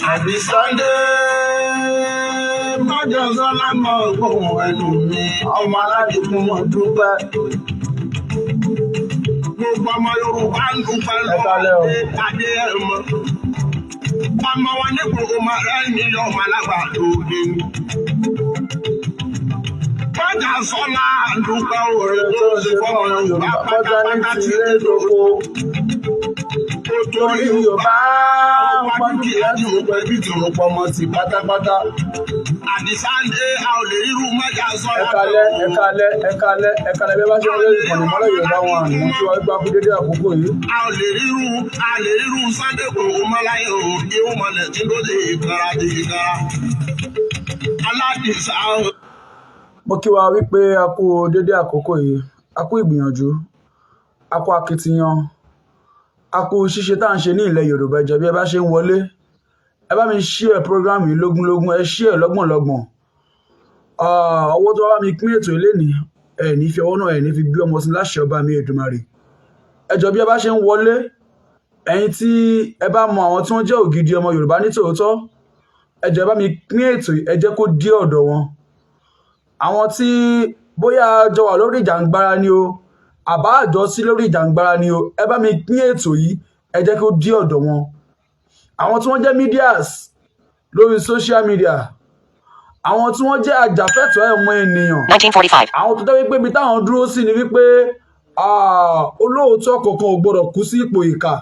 Happy Sunday, Mọ́jọ́ sọ́lá mọ́ ògbóhùn ẹnu mi, ọmọ aládìkún mọ́ dúpẹ́. Gbogbo ọmọ Yorùbá ń dúpẹ́ lọ́wọ́ adé ẹ̀mọ́. Ọmọ wọn ní gbogbo máa rẹ́ ní ọmọ alágbàdo òde. Mọ́jọ́ sọ́lá ń dúpẹ́ òre tó ṣe fọ́mọ Yorùbá pátápátá ti lé lóko. Torí Yorùbá wọ́n kí láti òpẹ́ bí tòun pọmọ sí pátápátá. Àdìsáńdé a ò lè rírú mẹ́jà sọ́ra. Ẹ̀kalẹ̀ bí bá ṣe wọlé ìkànnì mọ́lẹ̀ Yorùbá wọn àná tí wọ́n gbá fún dédé àkókò yìí. A lè rírú Sunday Igboho mọ́láyé o, ewu mọ̀lẹ̀ tí ló dé ìkara dé ìkara. Aládìsá o. Mo kí wa wípé a kú dédé àkókò yìí, a kú ìgbìyànjú, a kú akitiyan, a kú ṣíṣe tá à ń ṣe ní ilẹ̀ Yorùbá. Ẹjọ́ bí ẹ bá ṣe ń wọlé, ẹ bá mi share program yìí lógúnlógún, ẹ share lọ́gbọ̀nlọ́gbọ̀n. Ọwọ́ tó bá mi pín ètò ilé ní ẹ ní fi ọwọ́ náà ẹ ní fi gbé ọmọ sí láṣẹ ọba mi Èdùmàrè. Ẹjọ́ bí ẹ bá ṣe ń wọlé, ẹ̀yin tí ẹ bá mọ àwọn tí wọ́n jẹ́ ògidì ọmọ Yorùbá ní tòótọ́, ẹjọ́ ẹ bá mi pín ètò ẹ jẹ́ kó dé ọ̀dọ̀ wọn. Àwọn tí bóyá jọ wà lórí ìjàngbara ni o, àbá àjọ sí lórí ìjàngbara ni o, ẹ bá mi pín ètò yìí ẹ jẹ́ kó dé ọ̀dọ̀ wọn. Àwọn tí wọ́n jẹ́ medias lórí social media, àwọn tí wọ́n jẹ́ ajàfẹ́tọ̀ọ́ ọmọ ènìyàn, 1945. àwọn tó jẹ́ wípé ibi táwọn dúró sí ni wípé olóòótọ́ kankan ò gbọdọ̀ kú sí ipò ìkà.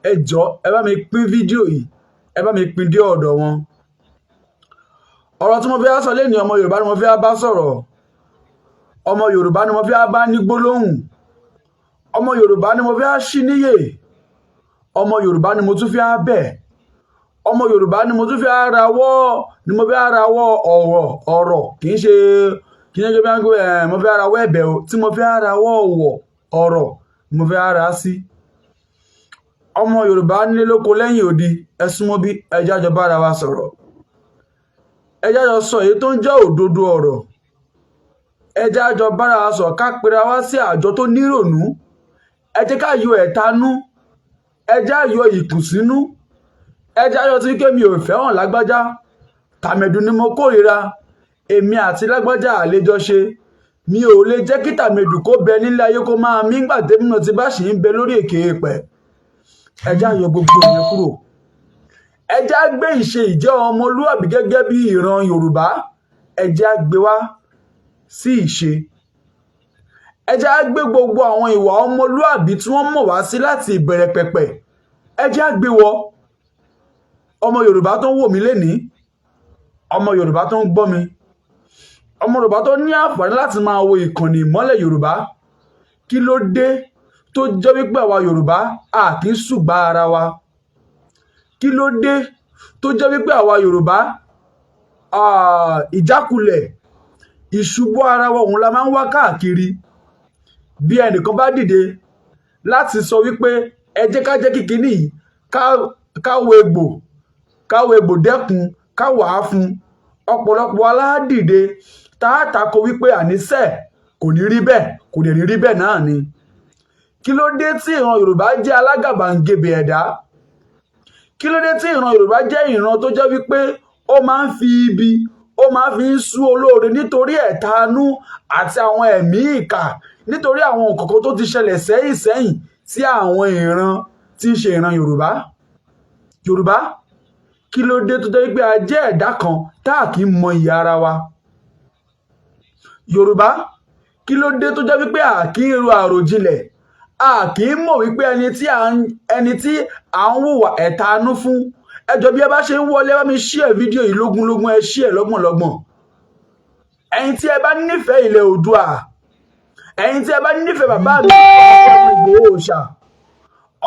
Ẹ jọ̀ọ́ ẹ bá mi pín fídíò yìí, ẹ bá mi pín dé ọ̀dọ̀ wọn. Ọ̀rọ̀ tí mo fẹ́ sọ lẹ́ni ọmọ Yorùbá ni mo fẹ́ bá sọ̀rọ̀, ọmọ Yorùbá ni mo fẹ́ bá ní gbólóhùn, ọmọ Yorùbá ni mo fẹ́ ṣí níyè, ọmọ Yorùbá ni mo tún fẹ́ bẹ̀, ọmọ Yorùbá ni mo tún fẹ́ rawọ́ ọ̀rọ̀ kì í ṣe bí mo fẹ́ rawọ́ ẹ̀bẹ̀ o, tí mo fẹ́ rawọ́ ọ̀rọ̀ ni mo fẹ́ ra sí. Ọmọ Yorùbá nílé lóko lẹ́yìn odi, ẹ súnmọ́ bí ẹ jẹ́ á jọ bára wa sọ̀rọ̀, ẹ jẹ́ á jọ sọ èyí tó ń jẹ́ òdodo ọ̀rọ̀, ẹ jẹ́ á jọ bára wa sọ̀rọ̀ ká pera wá sí àjọ tó nírònú, ẹ jẹ́ ká yọ ẹ̀tanú, ẹ jẹ́ á yọ ìkùnsínú, ẹ jẹ́ á yọ tí kémi ò fẹ́ràn lágbájá, tàmẹ̀dù ni mo kórìíra, èmi àti lágbájá àlejò ṣe, mi ò lè jẹ́ kí tàmẹ̀dù kó bẹ nílé ayé kó máa mí gbà tèmi náà ti bá ṣì ń bẹ lórí èké pẹ̀. Ẹ jẹ́ á yọ gbogbo ìyẹn kúrò, ẹ jẹ́ á gbé ìṣe ìjẹ́ ọmọlúwàbí gẹ́gẹ́ bí ìran Yorùbá, ẹ jẹ́ á gbé wá sí ìṣe, ẹ jẹ́ á gbé gbogbo àwọn ìwà ọmọlúwàbí tí wọ́n mọ̀ wá sí láti ìbẹ̀rẹ̀ pẹ̀pẹ̀, ẹ jẹ́ á gbé wọ. Ọmọ Yorùbá tó ń wò mí lénìí, ọmọ Yorùbá tó ń gbọ́ mi, ọmọ Yorùbá tó ní àǹfààní láti máa wo ìkànnì ìmọ́lẹ̀ Yorùbá, kí ló dé tó jẹ́ wípé àwa Yorùbá a kì í ṣùgbà ara wa? Kí ló dé tó jẹ́ wípé àwa Yorùbá ìjákulẹ̀ ìṣubú ara wa òun la máa ń wá káàkiri? Bí ẹnìkan bá dìde láti sọ wípé ẹ jẹ́ ká jẹ́ kíkiní yìí káwo egbò dẹ́kun káwà á fún, ọ̀pọ̀lọpọ̀ aládìde tààtàkọ wípé àníṣe kò ní rí bẹ́ẹ̀, kò dẹ̀ ní rí bẹ́ẹ̀ náà ni. Kí ló dé tí ìran Yorùbá jẹ́ alágàbàǹgebè ẹ̀dá? Kí ló dé tí ìran Yorùbá jẹ́ ìran tó jẹ́ wípé ó máa ń fi ibi, ó máa ń fi sú olóore nítorí ẹ̀tanú àti àwọn ẹ̀mí ìkà, nítorí àwọn nǹkan tó ti ṣẹlẹ̀ sẹ́yìn sí àwọn ìran tí ń ṣe ìran Yorùbá? Kí ló dé tó jẹ́ wípé a jẹ́ ẹ̀dá kan tá à kì í mọ ìyà ara wa? Yorùbá, kí ló dé tó jẹ́ wípé a kì í ro àròjinlẹ̀, a kì í mọ̀ wípé ẹni tí à ń hùwà ẹ̀tanú fún? Ẹ jọ̀ọ́ bí ẹ bá ṣe ń wọlé, ẹ bá mi share fídíò yìí lógúnlógún, ẹ share lọ́gbọ̀nlọ́gbọ̀n. Ẹ̀yin tí ẹ bá nífẹ̀ẹ́ ilẹ̀ Oòduà, ẹ̀yin tí ẹ bá nífẹ̀ẹ́ bàbá mi Ọmọ Ìgbòho ṣà,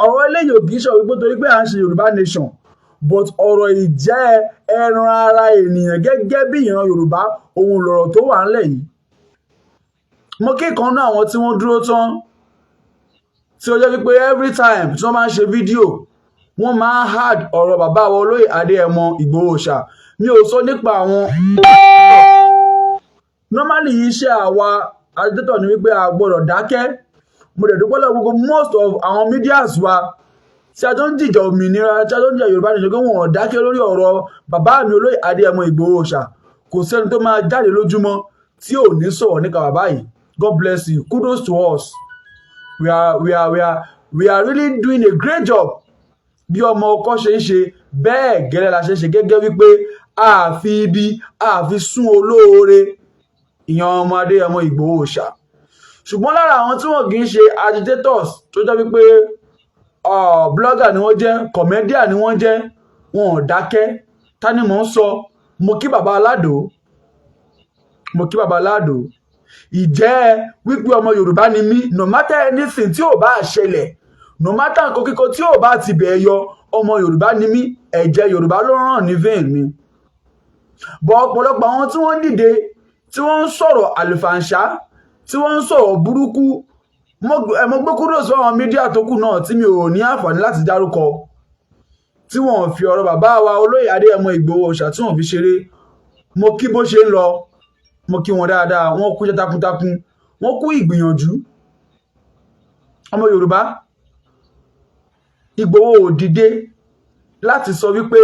ọ̀rọ̀ eléyìí ò kì í ṣe wípé torí pé à ń ṣe Yorùbá nation, but ọ̀rọ̀ ìjẹ́ ẹran ara ènìyàn gẹ́gẹ́ bí ìran Yorùbá òun lọ̀rọ̀ tó wà ńlẹ̀ yìí. Mo kí kan náà àwọn tí wọ́n dúró tán, tí ó jẹ́ wípé every time tí wọ́n máa ń ṣe fídíò wọ́n máa ń hard ọ̀rọ̀ bàbá wa olóyè Adéyẹmọ Ìgbòho ṣà. Mi ò sọ nípa àwọn normally iṣẹ́ àwa agitator ni wípé a gbọ́dọ̀ dákẹ́, mo dẹ̀ dúpẹ́ lọ́wọ́ gbogbo most of àwọn medias wa tí a jọ ń dìjà òmìnira tí a jọ ń dìjà Yorùbá nìṣẹ́ pé wọn ò dákẹ́ lórí ọ̀rọ̀ bàbá mi olóyè Adéyẹmọ Ìgbòho Òòṣà. Kò sẹ́ni tó máa jáde lójúmọ́ tí ò ní sọ̀rọ̀ nípa bàbá yìí. God bless you. Kudos to us. We are really doing a great job. Bí ọmọ ọkọ ṣe ń ṣe bẹ́ẹ̀ gẹ́lẹ́ la ṣe ń ṣe, gẹ́gẹ́ wípé àfi ibi àfi sún olóore ìyàn ọmọ Adéyẹmọ Ìgbòho Òòṣà. Ṣùgbọ́n lára àwọn tí wọ́n kì í ṣe agitators tó jẹ́ wípé blogger ni wọ́n jẹ́, comedian ni wọ́n jẹ́, wọn ò dákẹ́. Ta ni mò ń sọ? Mo kí bàbá Aládò. Ìjẹ́ wípé ọmọ Yorùbá ni mí, no matter anything tí ò bá ṣẹlẹ̀, no matter nǹkan kíkọ tí ò bá ti bẹ̀ yọ, ọmọ Yorùbá ni mí, ẹ̀jẹ̀ Yorùbá ló ràn ní vein mi. Bọ̀ ọ̀pọ̀lọpọ̀ àwọn tí wọ́n dìde tí wọ́n ń sọ̀rọ̀ àlùfàǹṣá, tí wọ́n ń sọ̀rọ̀ burúkú, mo gbé kúrò sí àwọn mídíà tó kù náà tí mi ò ní àǹfààní láti dárúkọ, tí wọ́n fi ọ̀rọ̀ bàbá wa olóyè Adéyẹmọ Ìgbòho Òòṣà tí wọ́n fi ṣeré. Mo kí bó ṣe ń lọ, mo kí wọn dáadáa, wọ́n kú iṣẹ́ takuntakun, wọ́n kú ìgbìyànjú. Ọmọ Yorùbá, Ìgbòho ò dìde láti sọ wípé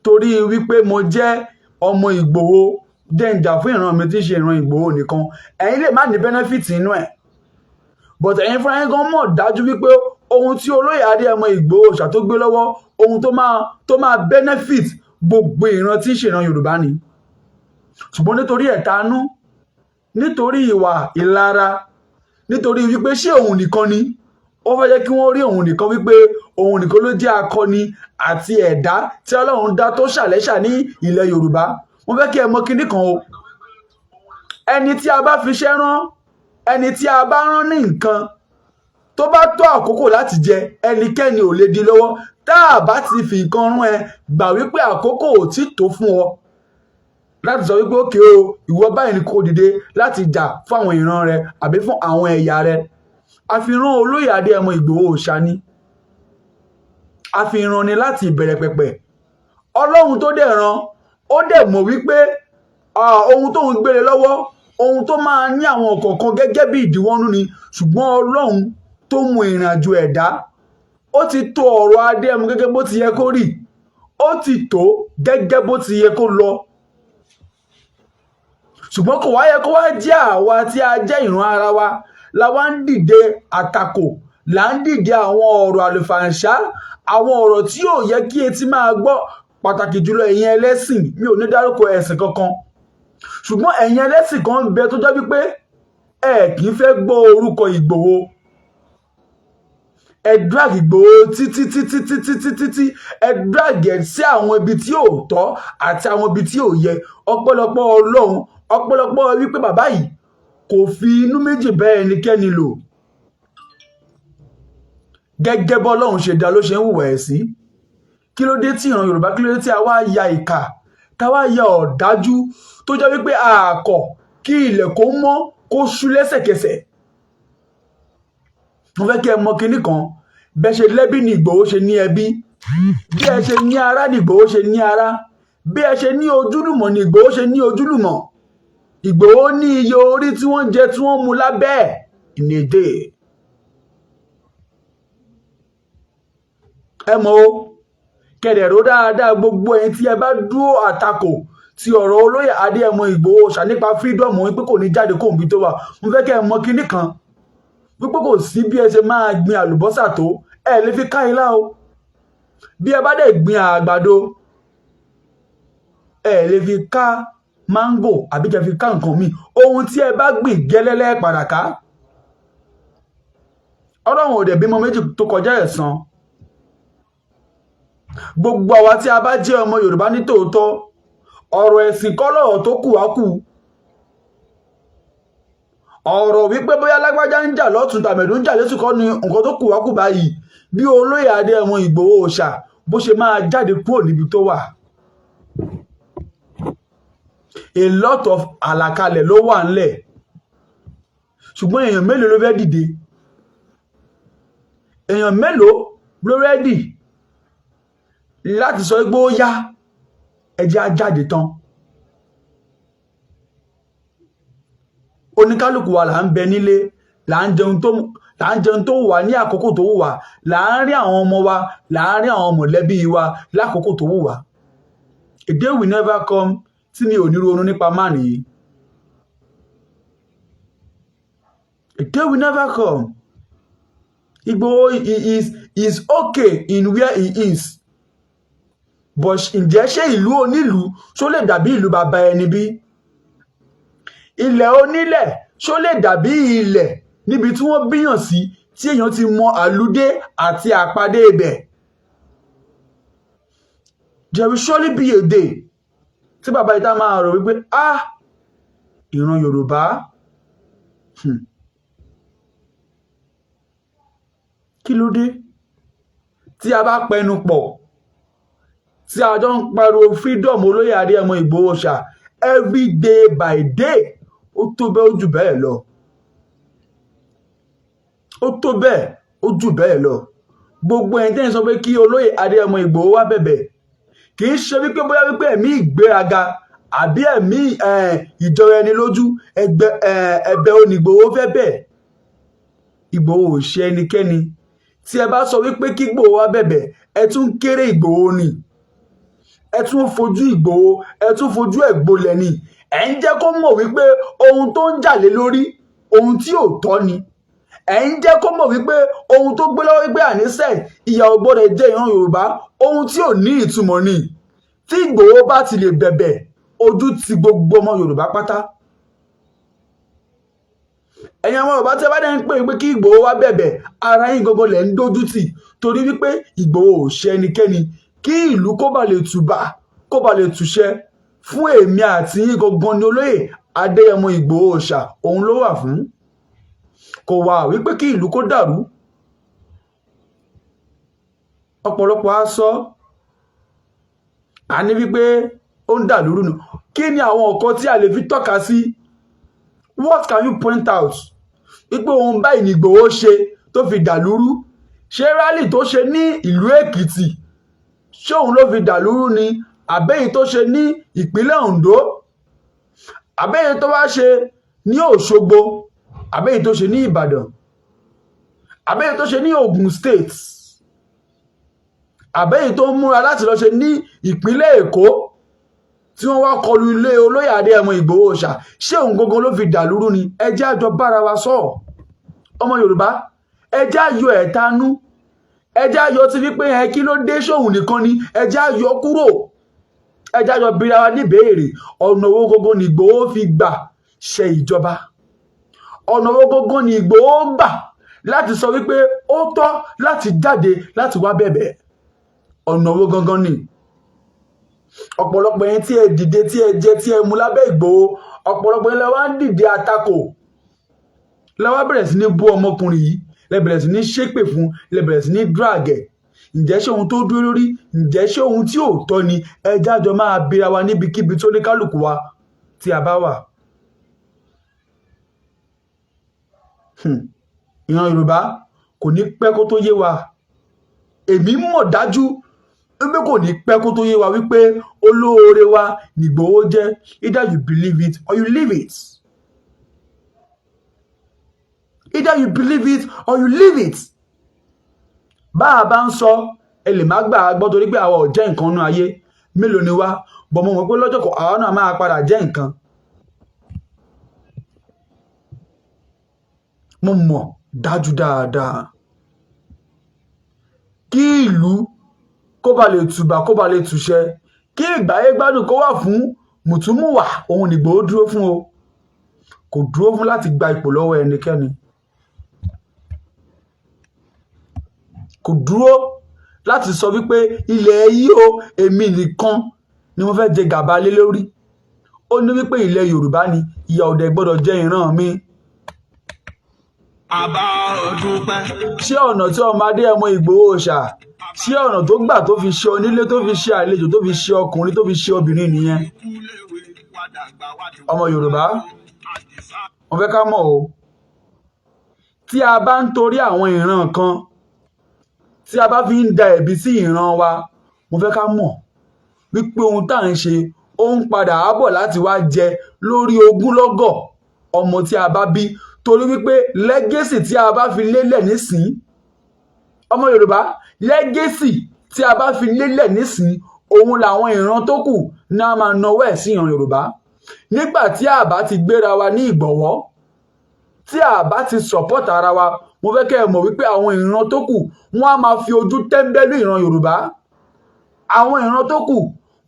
torí wípé mo jẹ́ ọmọ Ìgbòho dẹ́njà fún ìran mi tí ń ṣe ìran Ìgbòho nìkan. Ẹ̀yin lè má ní benefit inú ẹ̀, but ẹ̀yin fúnra yín gan mọ̀ dájú wípé ohun tí olóyè Adéyẹmọ Ìgbòho Òòṣà tó gbé lọ́wọ́, ohun tó máa benefit gbogbo ìran tí ń ṣe ìran Yorùbá ni. Ṣùgbọ́n nítorí ẹ̀tanú, nítorí ìwà ìlara, nítorí wípé ṣé òun nìkan ni, ó fẹ́ jẹ́ kí wọ́n rí òun nìkan wípé òun nìkan ló jẹ́ akọni àti ẹ̀dá tí Ọlọ́run dá tó ṣàlẹ́ṣà ní ilẹ̀ Yorùbá. Wọ́n fẹ́ kí ẹ mọ̀ kinní kan o. Ẹni tí a bá fiṣẹ́ rán, ẹni tí a bá rán ní nǹkan tó bá tó àkókò láti jẹ, ẹnikẹ́ni ò lè di lọ́wọ́. Tá a bá ti fi nǹkan rán ẹ, gbà wípé àkókò ò tí tó fún ọ láti sọ wípé òkè o, ìwọ báyìí ni kò dìde láti jà fún àwọn ìran rẹ àbí fún àwọn ẹ̀yà rẹ. A fi rán olóyè Adéyẹmọ Ìgbòho Òòṣà ni. A fi rán ni láti ìbẹ̀rẹ̀ pẹ̀pẹ̀. Ọlọ́run tó dẹ̀ rán, ó dẹ̀ mọ̀ wípé ohun tóun gbére lọ́wọ́, ohun tó máa ní àwọn kọ̀ọ̀kan gẹ́gẹ́ bí ìdíwọ́nú ni. Ṣùgbọ́n Ọlọ́run tó mọ ìrìn àjò ẹ̀dá, ó ti tò ọ̀rọ̀ Adéyẹmọ gẹ́gẹ́ bó ti yẹ kó rí, ó ti tò gẹ́gẹ́ bó ti yẹ kó lọ. Ṣùgbọ́n kò wá yẹ kó wá jẹ́ àwa tí a jẹ́ ìran ara wa la wá ń dìde àtakò, là ń dìde àwọn ọ̀rọ̀ àlùfàǹṣá, àwọn ọ̀rọ̀ tí yóò yẹ kí etí máa gbọ́. Pàtàkì jùlọ ẹ̀yin ẹlẹ́sìn, mi ò ní dárúkọ ẹ̀sìn kankan, ṣùgbọ́n ẹ̀yin ẹlẹ́sìn kan ń bẹ tó jẹ́ wípé ẹ kì í fẹ́ gbọ́ orúkọ Ìgbòho. Ẹ drag Ìgbòho títí ẹ drag ẹ̀ sí àwọn ibi tí ò tọ́ àti àwọn ibi tí ò yẹ. Ọpẹ́lọpẹ́ Ọlọ́run, ọpẹ́lọpẹ́ wípé bàbá yìí kò fi inú méjì bá ẹnikẹ́ni lò. Gẹ́gẹ́ bọ́ Ọlọ́run ṣe dá ló ṣe ń hùwà ẹ̀ sí. Kí ló dé tí ìran Yorùbá, kí ló dé tí a wá ya ìkà, tá wá ya ọ̀dájú tó jẹ́ wípé àkọ́ kí ilẹ̀ kó mọ́ kó ṣú lẹ́sẹ̀kẹsẹ̀. Mo fẹ́ kí ẹ mọ̀ kinní kan, bẹ́ ṣe lẹ́bí ni Ìgbòho ṣe ní ẹbí, bí ẹ ṣe ní ará ni Ìgbòho ṣe ní ará, bí ẹ ṣe ní ojúlùmọ̀ ni Ìgbòho ṣe ní ojúlùmọ̀. Ìgbòho ní iye orí tí wọ́n jẹ tí wọ́n mu lábẹ́ ẹ̀ ìnèdè. Ẹ mọ̀ o, kẹ̀dẹ̀ró dáadáa gbogbo ẹ̀yin tí ẹ bá dúró àtakò ti ọ̀rọ̀ olóyè Adéyẹmọ Ìgbòho Òòṣà nípa freedom wípé kò ní jáde kó òbí tó wà. Mo fẹ́ kẹ́ ẹ mọ̀ kinní kan, wípé kò sí bí ẹ ṣe máa gbin àlùbọ́sà tó, ẹ lè fi ká ilá o. Bí ẹ bá dẹ̀ gbin àgbàdo, ẹ lè fi ká máńgò àbí kẹ́ fi ká nǹkan míì. Ohun tí ẹ bá gbìn gẹ́lẹ́lẹ́ padà ká. Ọlọ́run ò dẹ̀ bímọ méjì tó kọjá ẹ̀san. Gbogbo àwa tí a bá jẹ́ ọmọ Yorùbá ní tòótọ́, ọ̀rọ̀ ẹ̀sìn kọ́ lọ̀rọ̀ tó kù wá kù. Ọ̀rọ̀ wípé bóyá lágbájá ń jà lọ́tùn tàmẹ̀dù ń jà lẹ́sùn kọ́ ni nǹkan tó kù wá kù báyìí. Bí olóyè Adéyẹmọ Ìgbòho Òòṣà bó ṣe máa jáde kúrò níbi tó wà. A lot of àlàkalẹ̀ ló wà ńlẹ̀, ṣùgbọ́n èèyàn mélòó ló fẹ́ dìde? Èèyàn mélòó ló rẹ́dì láti sọ pé ó yá ẹjẹ́ á jáde tán? Oníkálùkù wa là ń bẹ nílé, là ń jẹun tó là ń jẹun tó wù wá ní àkókò tó wù wá, láàárín àwọn ọmọ wa, láàárín àwọn mọ̀lẹ́bí wa lákòókò tó wù wá. A day will never come tí mi ò ní ronú nípa man yìí. A day will never come. Igboho is okay in where he is. But ǹjẹ́ ṣé ìlú onílùú ṣó lè dàbí ìlú bàbá ẹni bí? Ilẹ̀ onílẹ̀ ṣó lè dàbí ilẹ̀ níbi tí wọ́n bíyàn sí tí èèyàn ti mọ àlùdé àti àpadé ibẹ̀? There will surely be a day tí bàbá ìta máa rò wípé ìran Yorùbá kí ló dé tí a bá pẹnu pọ̀ tí a jọ ń pariwo freedom olóyè Adéyẹmọ Ìgbòho ṣá every day by day, ó tó bẹ́ẹ̀ ó jù bẹ́ẹ̀ lọ. Ó tó bẹ́ẹ̀ ó jù bẹ́ẹ̀ lọ. Gbogbo ẹni tẹ́yìn sọ pé kí olóyè Adéyẹmọ Ìgbòho wá bẹ̀bẹ̀ kì í ṣe wípé bóyá wípé ẹ̀mí ìgbéraga àbí ẹ̀mí ìjọra ẹni lójú ẹ̀bẹ̀ onígbòho fẹ́ bẹ̀. Ìgbòho ò ṣe ẹnikẹ́ni. Tí ẹ bá sọ wípé kí Ìgbòho wá bẹ̀bẹ̀ ẹ tún kéré Ìgbòho ni, ẹ tún fojú Ìgbòho ẹ tún fojú ẹ̀ gbolẹ̀ ni. Ẹ ń jẹ́ kó mọ̀ wípé ohun tó ń jà lé lórí ohun tí ò tọ́ ni. Ẹ ń jẹ́ kó mọ̀ wípé ohun tó gbé lọ́wọ́ wípé àníṣe ìyà ò gbọdọ̀ jẹ ìran Yorùbá ohun tí ò ní ìtumọ̀ ni. Tí Ìgbòho bá ti lè bẹ̀bẹ̀ ojú ti gbogbo ọmọ Yorùbá pátá. Ẹ̀yin ọmọ Yorùbá tí ẹ bá dẹ̀ ń pè pé kí Ìgbòho wá bẹ̀bẹ̀ ara yín gangan lẹ̀ ń dójú tì torí wípé Ìgbòho ò ṣe ẹnikẹ́ni. Kí ìlú kó ba lè tùbà kó ba lè túṣẹ́ fún èmi àti yín gangan ni olóyè Adéyẹmọ Ìgbòho ṣá òun ló wà fún. Kò wà wípé kí ìlú kó dàrú. Ọ̀pọ̀lọpọ̀ á sọ àní wípé ó ń dà lúrú nù. Kí ni àwọn nǹkan tí a lè fi tọ́ka sí? What can you point out? Wípé ohun báyìí ni Ìgbòho ṣe tó fi dà lúrú. Ṣé rálì tó ṣe ní ìlú Èkìtì ṣé òun ló fi dà lúrú ni? Àbẹ́yìí tó ṣe ní ìpínlẹ̀ Ondo? Àbẹ́yìí tó wá ṣe ní Òṣogbo? Àbẹ́yìí tó ṣe ní Ìbàdàn? Àbẹ́yìí tó ṣe ní Ogun State? Àbẹ́yìí tó ń múra láti lọ ṣe ní ìpínlẹ̀ Èkó tí wọ́n wá kọlu ilé olóyè Adéyẹmọ Ìgbòho ṣá ṣé òun gangan ló fi dà lúrú ni? Ẹ jẹ́ àjọ bára wa sọ ọmọ Yorùbá, ẹ jẹ́ àyọ ẹ̀tanú, ẹ jẹ́ àyọ ti wípé kí ló dé ṣóhun nìkan ni, ẹ jẹ́ àyọ kúrò, ẹ jẹ́ àyọ bíra wa níbèrè ọ̀nà owó gógó ni Ìgbòho fi gbà ṣe ìjọba, ọ̀nà owó gógó ni Ìgbòho gbà láti sọ wípé ó tọ́ láti jáde láti wá bẹ̀bẹ̀, ọ̀nà owó gangan ni. Ọ̀pọ̀lọpọ̀ yẹn tí ẹ dìde tí ẹ jẹ tí ẹ mu lábẹ́ Ìgbòho, ọ̀pọ̀lọpọ̀ yẹn lẹ wá ń dìde àtakò, lẹ wá bẹ̀rẹ̀ sí ní bú ọmọkùnrin yìí, lẹ bẹ̀rẹ̀ sí ní ṣépè fún, lẹ bẹ̀rẹ̀ sí ní dragẹ̀. Ǹjẹ́ ṣé ohun tó dúró lórí? Ǹjẹ́ ṣé ohun tí ò tọ́ ni? Ẹ jájọ máa bira wa níbikíbi tó ní kálukú wa tí a bá wà. Ìran Yorùbá kò ní pẹ́ kó tó yé wa. Èmi mọ̀ dájú wípé kò ní pẹ́ kó tó yé wa wípé olóore wa ni Ìgbòho jẹ́. Either you believe it or you leave it. Either you believe it or you leave it. Bá a bá ń sọ ẹ lè má gbà á gbọ́ torí pé àwa ò jẹ́ nǹkan nínú ayé. Mélòó ni wá? Bọ̀ mo mọ̀ pé lọ́jọ́ kan àwa náà máa padà jẹ́ nǹkan. Mo mọ̀ dájú dáadáa. Kí ìlú kó ba lè tùbà kó ba lè túṣẹ́, kí ìgbáyé gbádùn kó wà fún mùtúmùwà òun ni Ìgbòho dúró fún o. Kò dúró fún láti gba ipò lọ́wọ́ ẹnikẹ́ni. Kò dúró láti sọ wípé ilẹ̀ yìí o èmi nìkan ni mo fẹ́ jẹ gàba lé lórí. Ó ní wípé ilẹ̀ Yorùbá ni ìyà ò dẹ̀ gbọ́dọ̀ jẹ ìran mi. Ṣé ọ̀nà tí ọmọ Adéyẹmọ Ìgbòho ṣá ṣé ọ̀nà tó gbà tó fi ṣe onílé tó fi ṣe àlejò tó fi ṣe ọkùnrin tó fi ṣe obìnrin nìyẹn? Ọmọ Yorùbá mo fẹ́ ká mọ̀ o, tí a bá ń torí àwọn ìran kan tí a bá fi ń da ẹ̀bi sí ìran wa, mo fẹ́ ká mọ̀ wípé ohun tá à ń ṣe ó ń padà á bọ̀ láti wá jẹ lórí ogúnlọ́gọ̀ ọmọ tí a bá bí torí wípé lẹ́gẹ́sì tí a bá fi lélẹ̀ nísìn ọmọ Yorùbá lẹ́gẹ́sì tí a bá fi lélẹ̀ nísìn òun làwọn ìran tó kù náà máa nawọ́ ẹ̀ sí ìran Yorùbá nígbà tí a bá ti gbéra wa ní ìgbọ̀wọ́ tí a bá ti support ara wa mo fẹ́ kẹ́ ẹ mọ̀ wípé àwọn ìran tó kù wọ́n á máa fi ojú tẹ́ńbẹ́lú ìran Yorùbá àwọn ìran tó kù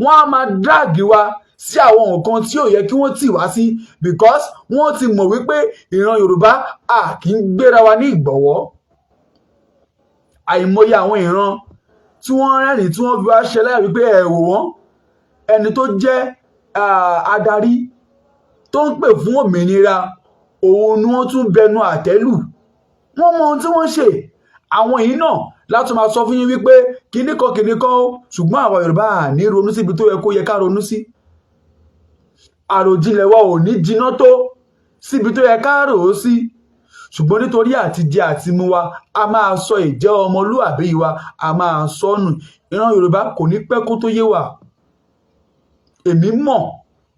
wọ́n á máa drag wa sí àwọn nǹkan tí ò yẹ kí wọ́n tì wá sí because wọ́n ti mọ̀ wípé ìran Yorùbá a kì í gbéra wa ní ìgbọ̀wọ́ àìmọye àwọn ìran tí wọ́n rẹ́rìn tí wọ́n fi wá ṣẹlẹ̀ wípé ẹ wò wọ́n ẹni tó jẹ́ adarí tó ń pè fún òmìnira òun ni wọ́n tún bẹnu àtẹ́lù wọ́n mọ ohun tí wọ́n ṣe àwọn yìí náà láti máa sọ fún yín wípé kinní kan ṣùgbọ́n àwọn Yorùbá ní ronú síbi tó yẹ kó yẹ ká ronú sí àròjinlẹ̀ wa ò ní jiná tó síbi tó yẹ ká rò ó sí ṣùgbọ́n nítorí àtijẹ àtimu wa a máa sọ ìjẹ́ ọmọlúàbí wa a máa sọnù ìran Yorùbá kò ní pẹ́ kó tó yé wa èmi mọ̀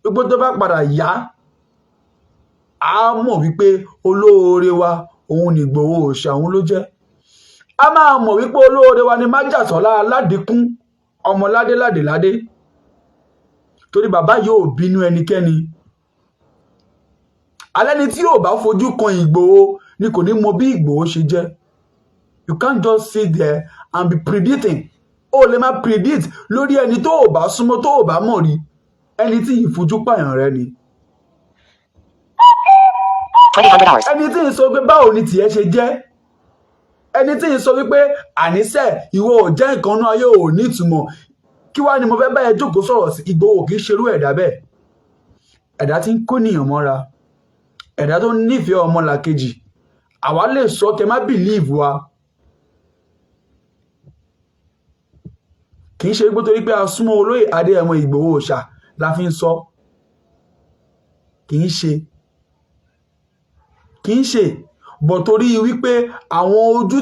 wípé tó bá padà yá a mọ̀ wípé olóore wa òun ní Ìgbòho òòṣà òun ló jẹ́ a máa mọ̀ wípé olóore wa ni májàsọ́lá aládìkún ọmọ ládéládéládé torí bàbá yóò bínú ẹnikẹ́ni alẹ́ni tí yóò bá fojú kan Ìgbòho ni kò ní mọ bí Ìgbòho ṣe jẹ́ you can't just sit there and be predicting o lè máa predict lórí ẹni tó ò bá súnmọ́ tó ò bá mọ̀ rí ẹni tí ìfojú pààyàn rẹ ni ẹni tí ń sọ pé báwo ni tìẹ ṣe jẹ́ ẹni tí ń sọ wípé àníṣe ìwọ ò jẹ́ nǹkan náà ayé ò ní ìtumọ̀ kí wá ni mo fẹ́ bá ẹ jókòó sọ̀rọ̀ sí Ìgbòho kì í ṣerú ẹ̀dá bẹ́ẹ̀ ẹ̀dá tí ń kó nìyàn mọ́ra ẹ̀dá tó nífẹ̀ẹ́ ọmọlàkejì àwa lè sọ kẹ má bìlíìfù wa kì í ṣe gbó torí pé a súnmọ́ olóyè Adéyẹmọ Ìgbòho òòṣà la fi ń sọ kì í ṣe bọ̀ torí wípé àwọn ojú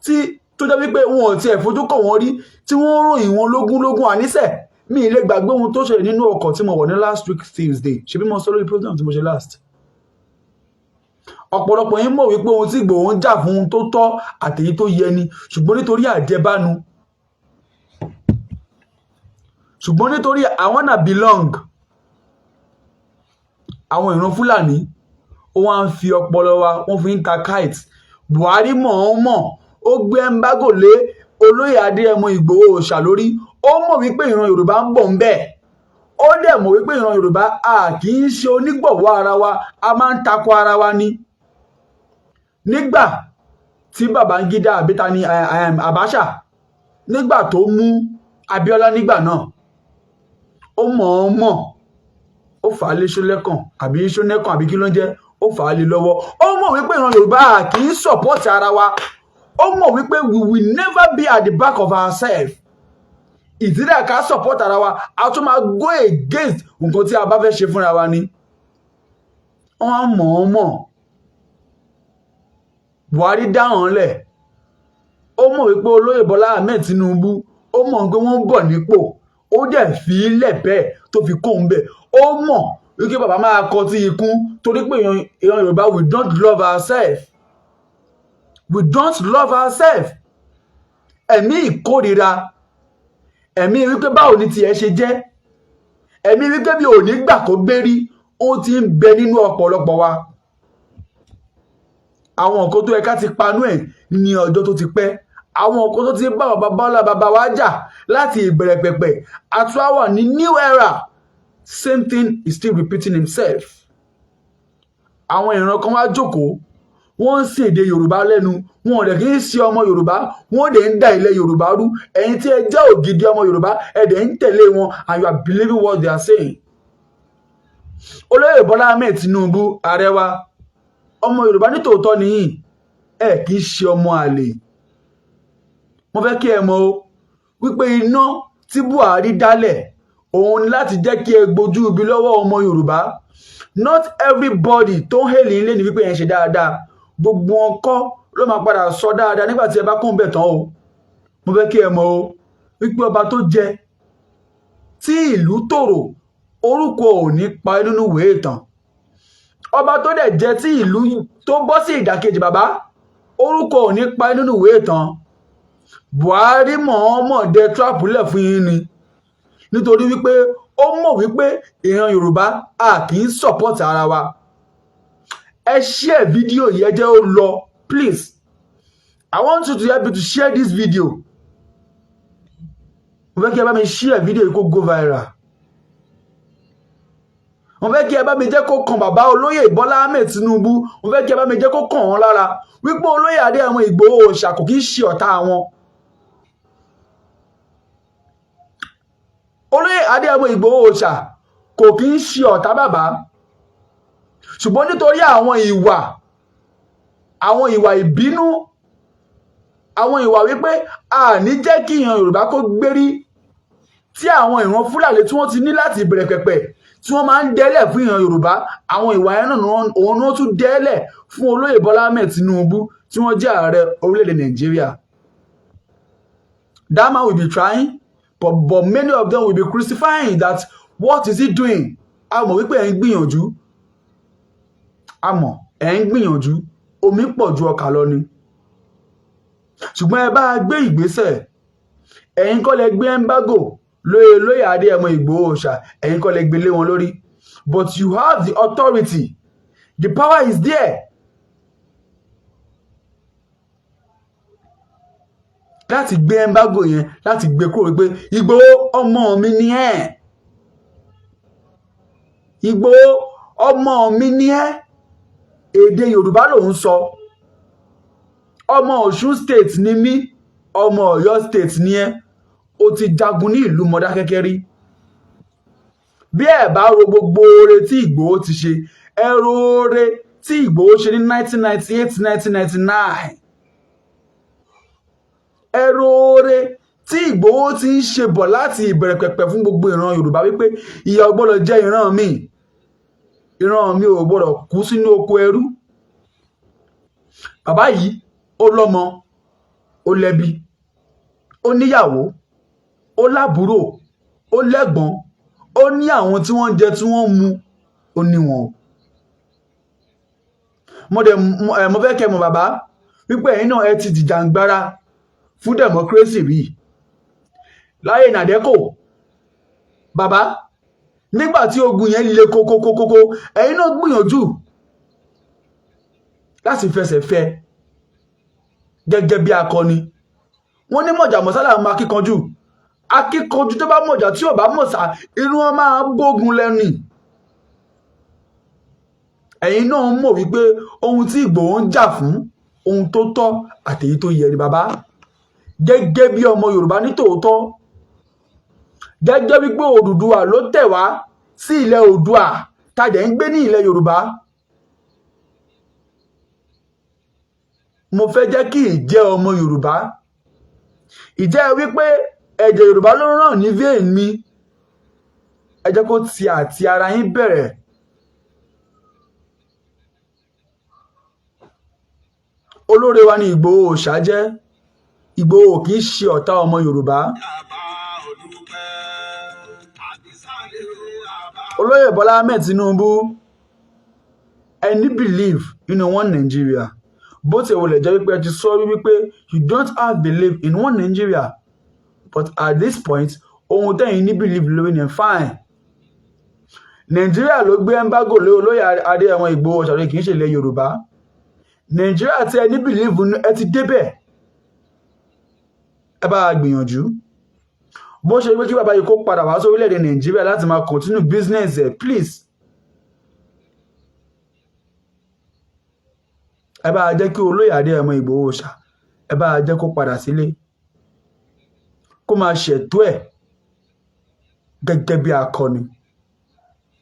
tí tó jẹ́ wípé wọn ò tiẹ̀ fojú kàn wọ́n rí tí wọ́n ròyìn wọn lógún àníṣe mi ì lè gbàgbé ohun tó ṣẹlẹ̀ nínú ọkọ̀ tí mo wọ̀ ní last week Tuesday ṣebí mo sọ lórí program tí mo ṣe last ọ̀pọ̀lọpọ̀ yín mọ̀ wípé ohun tí Ìgbòho ń jà fún ohun tó tọ́ àtèyí tó yẹ ni ṣùgbọ́n nítorí àjẹbánu ṣùgbọ́n nítorí àwọn náà belong àwọn ìran Fúlàní ó wá ń fi ọpọlọ wa wọ́n fi ń ta kite Buhari mọ̀ọ́mọ̀ ó gbé embargo lé olóyè Adéyẹmọ Ìgbòho òòṣà lórí ó mọ̀ wípé ìran Yorùbá ń bọ̀ ń bẹ̀ ó dẹ̀ mọ̀ wípé ìran Yorùbá a kì í ṣe onígbọ̀wọ́ ara wa a máa ń takò ara wa ni nígbà tí Babangida àbíta ni Abacha nígbà tó mú Abíọ́lá nígbà náà ó mọ̀ọ́mọ̀ ó fà á lé ṣólẹ́kàn àbí ṣónẹ́kàn àbí kí ló ń jẹ́ ó fà á lé lọ́wọ́ ó mọ̀ wípé ìran Yorùbá kì í support ara wa ó mọ̀ wípé we will never be at the back of ourselves ìdílé ká support ara wa a tún máa go against nǹkan tí a bá fẹ́ ṣe fúnra wa ni wọ́n mọ̀ọ́mọ̀ Buhari dáhùn lẹ̀ ó mọ̀ wípé olóyè Bọ́lá Ahmed Tinubu ó mọ̀ pé wọ́n ń bọ̀ nípò ó dẹ̀ fi ilẹ̀ bẹ́ẹ̀ tó fi kóun bẹ́ẹ̀ ó mọ̀ wípé bàbá máa kọ tí ikún torí pé ìran Yorùbá we don't love ourselves ẹ̀mí ìkórira ẹ̀mí wípé báwo ni tiẹ̀ ṣe jẹ́ ẹ̀mí wípé bí ò ní gbà kó gbérí ó ti ń bẹ nínú ọ̀pọ̀lọpọ̀ wa àwọn nǹkan tó yẹ ká ti panú ẹ̀ ní ọjọ́ tó ti pẹ́ àwọn nǹkan tó ti bá bàbá wa jà láti ìbẹ̀rẹ̀ pẹ̀pẹ̀ àtúwà ní new era same thing is still repeating himself àwọn ìran kan wá jókòó wọ́n ń sin èdè Yorùbá lẹ́nu wọn ò dẹ̀ kí ń ṣe ọmọ Yorùbá wọ́n dẹ̀ ń da ilẹ̀ Yorùbá rú ẹ̀yin tí ẹ jẹ́ ògidì ọmọ Yorùbá ẹ dẹ̀ ń tẹ̀lé wọn and you are believing what they are saying. olóyè Bọ́lá Ahmed Tinubu ààrẹ wa ọmọ Yorùbá nítòótọ́ nìyí ẹ kì í ṣe ọmọ àlè mo fẹ́ kí ẹ mọ̀ o wípé iná tí Buhari dálẹ̀ òun ni láti jẹ́ kí ẹ gbójú ibi lọ́wọ́ ọmọ Yorùbá not everybody tó ń hèlì ilé ní wípé ẹ ń ṣe dáadáa gbogbo ọkọ ló máa padà sọ dáadáa nígbà tí ẹ bá kún bẹ̀ tán o mo fẹ́ kí ẹ mọ̀ o wípé ọba tó jẹ tí ìlú tòrò orúkọ ò ní pa nínú ìwé ìtàn ọba tó dẹ̀ jẹ́ tí ìlú tó bọ́ sí ìdàkejì bàbá orúkọ ò ní pa nínú ìwé ìtàn. Buhari mọ̀ọ́mọ̀ dẹ trap lẹ̀ fún yín ni nítorí wípé ó mọ̀ wípé ìran Yorùbá a kì í support ara wa. Ẹ share fídíò yìí, ẹ jẹ́ ó lọ please. I want you to help me to share this video. Mo fẹ́ kí ẹ bá mi share fídíò yìí kó go viral. Mo fẹ́ kí ẹ bá mi jẹ́ kó kan bàbá olóyè Bola Ahmed Tinubu. Mo fẹ́ kí ẹ bá mi jẹ́ kó kàn wọ́n lára wípé olóyè Adéyẹmọ Ìgbòho Òòṣà kò kì í ṣe ọ̀tá wọn. Olóyè Adéyẹmọ Ìgbòho Òòṣà kò kì í ṣe ọ̀tá bàbá, ṣùgbọ́n nítorí àwọn ìwà ìbínú, àwọn ìwà wípé a ní jẹ́ kí ìran Yorùbá kó gbérí, tí àwọn ìran Fúlàní tí wọ́n ti ní láti ìbẹ̀rẹ̀ pẹ̀pẹ̀ tí wọ́n máa ń dẹ́lẹ̀ fún ìran Yorùbá, àwọn ìwà yẹn náà òun ni wọ́n tún dẹ́lẹ̀ fún olóyè Bola Ahmed Tinubu tí wọ́n jẹ́ ààrẹ orílẹ̀-èdè Nàìjíríà. That man will be trying, but many of them will be crucifying that what is he doing? A mọ̀ wípé ẹ̀ ń gbìyànjú, a mọ̀ ẹ̀ ń gbìyànjú, omi pọ̀ ju ọkà lọ ni. Ṣùgbọ́n ẹ bá gbé ìgbésẹ̀, ẹ̀yin kọ́ lẹ gbé embargo lóyè Adéyẹmọ Ìgbòho Òòṣà, ẹ̀yin kọ́ lẹ gbé lé wọn lórí, but you have the authority, the power is there. Láti gbé embargo yẹn, láti gbé kúrò pé Ìgbòho ọmọ mi ni ẹ́, Ìgbòho ọmọ mi ni ẹ́, èdè Yorùbá lòun sọ, ọmọ Ọ̀ṣun state ni mí, ọmọ Ọ̀yọ́ state ni ẹ́, ó ti jagun ní ìlú Mọdákẹ́kẹ́ rí. Bí ẹ bá ro gbogbo oore tí Ìgbòho ti ṣe, ẹ ro oore tí Ìgbòho ṣe ní 1998 1999. Ẹ ro oore tí Ìgbòho ti ń ṣe bọ̀ láti ìbẹ̀rẹ̀ pẹ̀pẹ̀ fún gbogbo ìran Yorùbá wípé ìyà ò gbọ́dọ̀ jẹ ìran mi ò gbọ́dọ̀ kú sínú oko ẹrú. Bàbá yìí ó lọ́mọ, ó lẹ́bi, ó níyàwó, ó lábúrò, ó lẹ́gbọ̀n, ó ní àwọn tí wọ́n ń jẹ tí wọ́n ń mu, ó ní wọn. Mo fẹ́ kẹ́ mọ̀ bàbá wípé ẹ̀yin náà ẹ ti jìjàǹgbara fún democracy rí láyé nàdẹ́kò. Bàbá nígbà tí ogun yẹn le kókókókókó, ẹ̀yin náà gbìyànjú láti fẹsẹ̀ fẹ́ gẹ́gẹ́ bí akọni. Wọ́n ní mọ̀jà mọ̀sálà máa kíkanjú, akíkanjú tó bá mọ̀jà tí ò bá mọ̀sá inú wọn máa bógun lẹ́nu. Ẹ̀yin náà mọ̀ wípé ohun tí Ìgbòho ń jà fún, ohun tó tọ́ àtèyí tó yẹ ni bàbá. Gẹ́gẹ́ bí ọmọ Yorùbá ní tòótọ́, gẹ́gẹ́ wípé Odùduwà ló tẹ̀ wá sí ilẹ̀ Oòduà tàjẹ̀ ń gbé ní ilẹ̀ Yorùbá. Mo fẹ́ jẹ́ kí ìjẹ́ ọmọ Yorùbá, ìjẹ́ wípé ẹ̀jẹ̀ Yorùbá ló ràn ní vein mi, ẹ jẹ́ kó ti àti ara yín bẹ̀rẹ̀. Olóore wa ni Ìgbòho Òòṣà jẹ́. Ìgbòho kì í ṣe ọ̀tá ọmọ Yorùbá. Olóyè Bola Ahmed Tinubu, ẹni believe nínú one Nigeria. Bó ti wọlé jẹ́ wípé ẹ ti sọ wípé you don't have belief in one Nigeria, but at this point ohun tẹ́yìn ní believe lórí ni fine. Nigeria ló gbé embargo lé olóyè Adéyẹmọ Ìgbòho Òòṣà, kì í ṣe ilẹ̀ Yorùbá. Nigeria tí ẹ ní believe ẹ ti débẹ̀, ẹ bá gbìyànjú. Bó ṣe wípé kí bàbá yìí kó padà wá sí orílẹ̀-èdè Nàìjíríà láti máa continue business ẹ̀, please. Ẹ bá jẹ́ kí olóyè Adéyẹmọ Ìgbòho Òòṣà, ẹ bá jẹ́ kó padà sílé, kó máa ṣètò ẹ̀ gẹ́gẹ́ bí akọni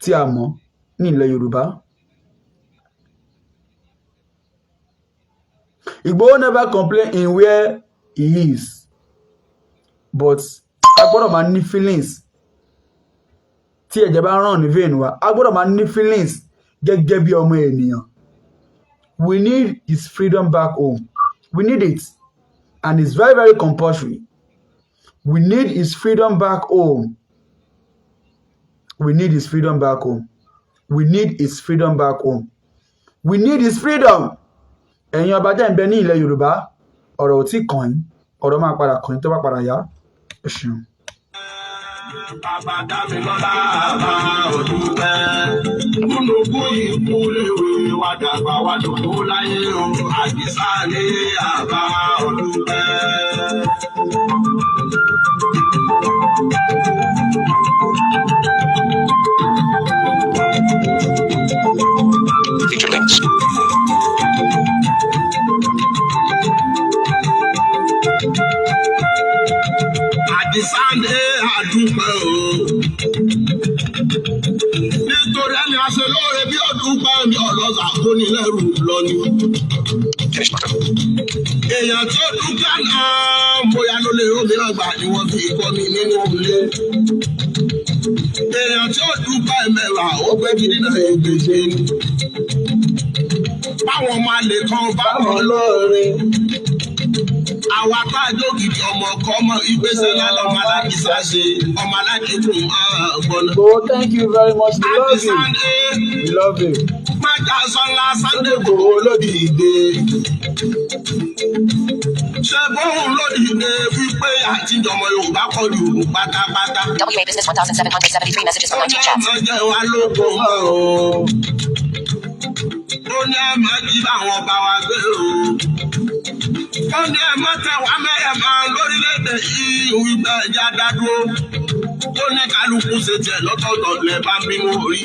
tí a mọ̀ ní ilẹ̀ Yorùbá. Ìgbòho never complain in where he is, but a gbọ́dọ̀ máa ní feelings tí ẹ̀jẹ̀ bá ràn ní vein wa, a gbọ́dọ̀ máa ní feelings gẹ́gẹ́ bí ọmọ ènìyàn. We need his freedom back home. We need it, and it's very, very compulsory. We need his freedom back home. We need his freedom back home. We need his freedom back home. We need his freedom. Ẹ̀yin ọba tẹ́ ń bẹ ní ilẹ̀ Yorùbá, ọ̀rọ̀ ò tí kàn yín, ọ̀rọ̀ máa padà kàn yín tó bá padà yá. Ẹ ṣeun. Bàbá Dámilọ́lá àbá òdúpẹ́. Múnukú ikú léwe wá dàgbà wá dòdò láyé o. Àdìsá ní àbá òdúpẹ́. Feature links. Àdìsá ní àdúpẹ́ o. Nítorí ẹni aṣọ lóore bí ọdúpẹ́ ní ọlọ́sà tó ní lẹ́rù lọ ni. Finish button. Èèyàn tó dúpẹ́ náà bóyá ló lè rómìnà gbà ni wọ́n fi kọ́ mi nínú ilé. Èèyàn tó dúpẹ́ mẹ́wàá ó gbé gidi náà ègbèje ni. Báwọn máa lè kan báwọn lóore. Àwa tá a jó gidi ọmọ ọkọ ọmọ ìgbésẹ̀ lálẹ́ ọmọ aláàkísà ṣe ọmọ aláàkíkùn gbọ́nà. Oh, thank you very much. We love you. We love you. Májà sọ́lá Sunday Igboho lódìde. Ṣé bóun lódìde wípé àtijọ́ ọmọ Yorùbá kọlu pátápátá? WA Business 1773 messages from 19 chats. Ọjọ́ wa ló kó mọ́ o. Ó ní ẹ máa jí àwọn ọba wa gbé o. Ó ní ẹ máa tẹ̀ wá mẹ́rẹ̀ máa lórílẹ̀‐èdè yìí wípé ẹja dádúró. Ó ní kálukú ṣe tiẹ̀ lọ́tọ̀ọ̀tọ̀ lẹ́ bá ń bínú orí.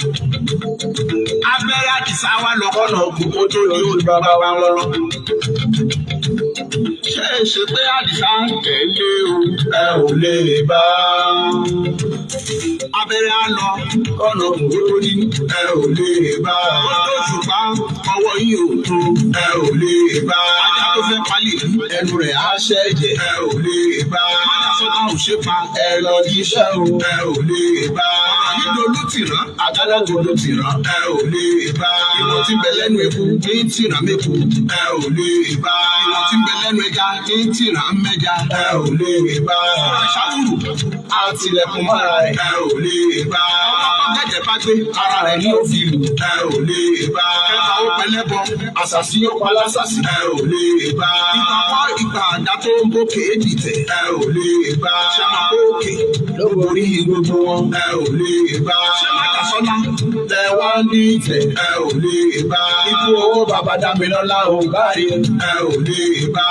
Abẹ́rẹ́ Àdìsá wa lọ́kọ̀nà òkú kó tó ní ojú bàbá wa wọn lọ. Ṣé é ṣe pé Àdìsá tẹ̀lé o? Ẹ ò lè bá. Abẹ́rẹ́ á lọ kọ́nà òkú tó ní. Ẹ ò lè bá. Ó tó ṣùgbọ́n ọwọ́ yìí ò tó. Ẹ ò lè bá. Ajá tó fẹ́ palẹ̀ ẹnu rẹ̀ á ṣẹ̀jẹ̀. Ẹ ò lè bá. Májà sọ́dá ò ṣe pa. Ẹ lọ jíṣẹ́ o. Ẹ ò lè bá. Ìdó ló ti rán. Àgádágodo ló ti rán. Ẹ ò lè bá. Ìwọ̀n tí ń bẹ lẹ́nu ẹ̀kú ní tìrán mẹ́kù. Ẹ ò lè bá. Ìwọ̀n tí ń bẹ lẹ́nu ẹja ní tìrán mẹ́ja. Ẹ ò lè bá. Ọ̀rọ̀ ṣáwùrù àtìlẹ̀kùn mọ́ra rẹ̀. Ẹ ò lè bá. Ọlọ́pàá gẹ̀gẹ̀ bá gbé ara rẹ̀ ní òfìlù. Ẹ ò lè bá. Kẹta ó pẹlẹ́bọ. Àṣàṣì ó pa lásàsì. Ẹ ò lè bá. Ìgbàgbọ́ ìgbà àdá tó ń bókè dìtẹ̀. Ẹ ò lè bá. Ṣé máa bókè ló borí gbogbo wọn? Ẹ ò lè bá. Ṣé máa Sọ́lá tẹ wá ní ìtẹ̀? Ẹ ò lè bá. Ikú owó bàbá Dámilọ́lá ò bá rí. Ẹ ò lè bá.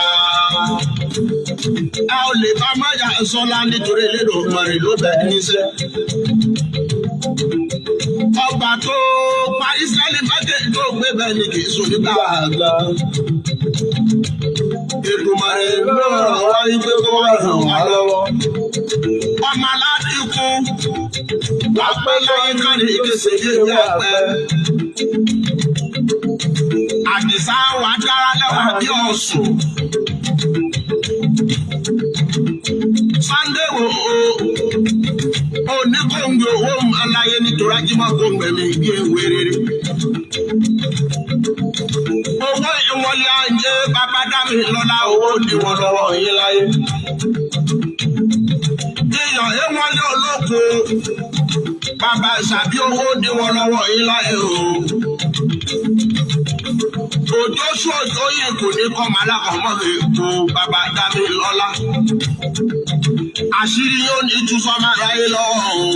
Ẹ ò lè bá Májà Sọ́lá nítorí elédò mọ̀rin ló bẹ̀ níṣẹ́. Ọba tó pa Ísírẹ́lì májè tó gbé bẹ́ẹ̀ ni kì í sùn nígbà àgbà. Èdùmàrè ló ràn wá wípé kó wá ràn wá lọ́wọ́. Ọmọ aládìkú wà pẹ́ lẹ́yìn kan ní ìgbésẹ̀ yìí wà pẹ́. Àdìsá wà dára lẹ́wà bí ọ̀sùn. Sunday Igboho oníkóńgbé owó aláyé nítorí ajímọ̀ kóńgbé mi bí ewé rere. Owó ìwọlé ayé bàbá Dámilọ́lá owó ìwọ̀n lọ́wọ́ yín láyé. Iyọ̀ ìwọlé olóko bàbá ìṣàbí owó ìwọ̀n lọ́wọ́ yín láyé o. Òjò sóòjò yìí kò ní kọ́ màlákọ̀ mọ́ mi kó bàbá Dámilọ́lá. Àṣírí yóò ní tú sọ́mọ́ ayé lọ́wọ́ o.